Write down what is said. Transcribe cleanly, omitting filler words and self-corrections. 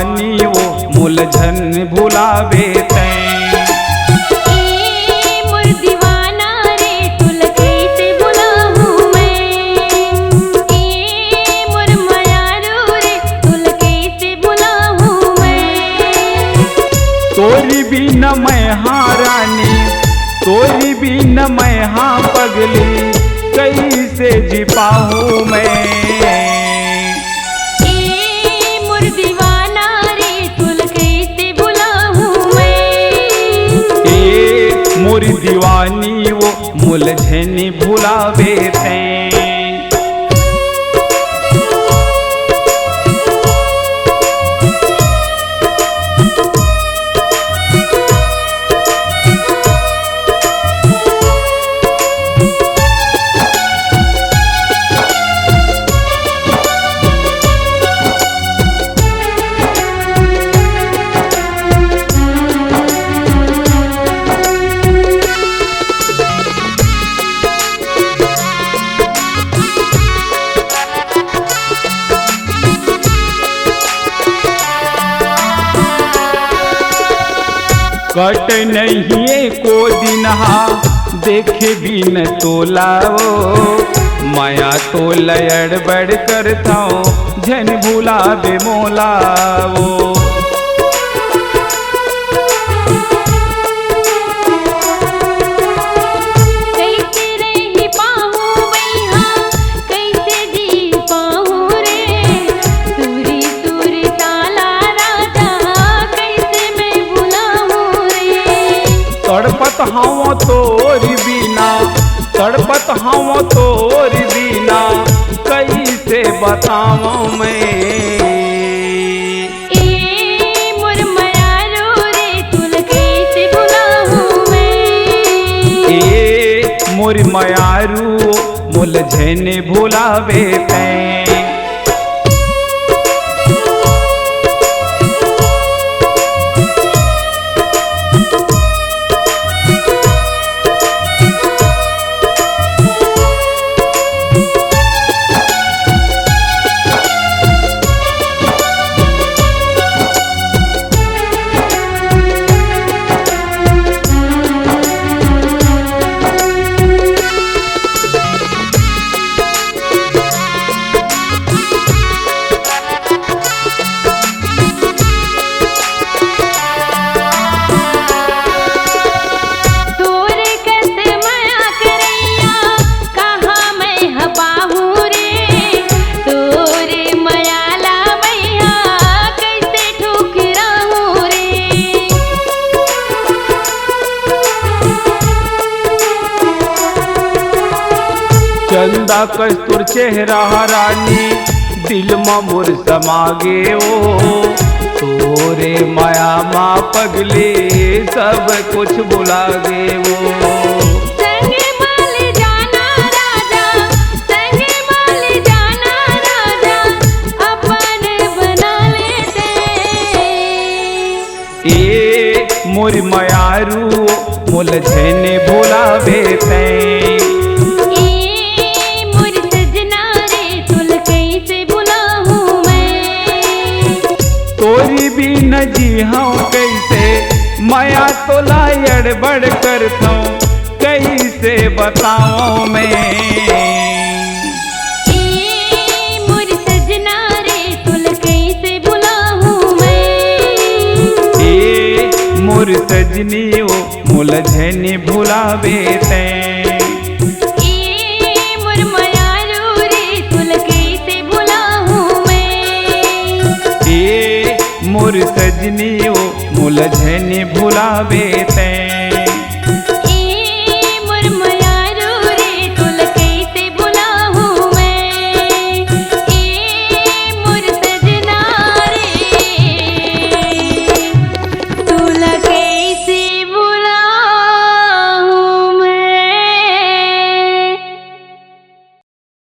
दीवानी वो मुलझन भुलावे तैं। तोरी भी न मैं हाँ रानी, तोरी भी न मैं हाँ पगली, कैसे जी पाऊँ मैं। मोर दीवाना रे तुल कैसे बुलाऊँ मैं। मोर दीवानी वो मुलझन भुलावे तैं। कट नहीं को दिन देखे भी न तोलाओ, माया तो लयड़ बड़ करता झन भुलावे मोलाओ। तड़पत हाँ तोरी बिना, तड़पत हाँ तोरी बिना, कैसे बताऊँ मैं। मोर मायारू रे तुल कैसे बुलाऊँ मैं। मोर मायारू मुलझन भुलावे तैं। चंदा कस्तूर चेहरा रानी, दिल में मोर समागे ओ। तोरे माया माँ पगले सब कुछ भुला गे वो। संगे माल जाना राजा, संगे माल जाना राजा, अपन बना लेते। मोर मायारू मुलझन भुलावे तैं। तोरी भी न जी हाँ कैसे, माया तो लायड़ बड़ करता कैसे बताऊँ मैं। मोर सजना रे तुल कैसे बुलाऊँ मैं। मोर सजनी वो मुलझन भुलावे तैं। मोर सजनी वो मुलझन भुलावे तैं।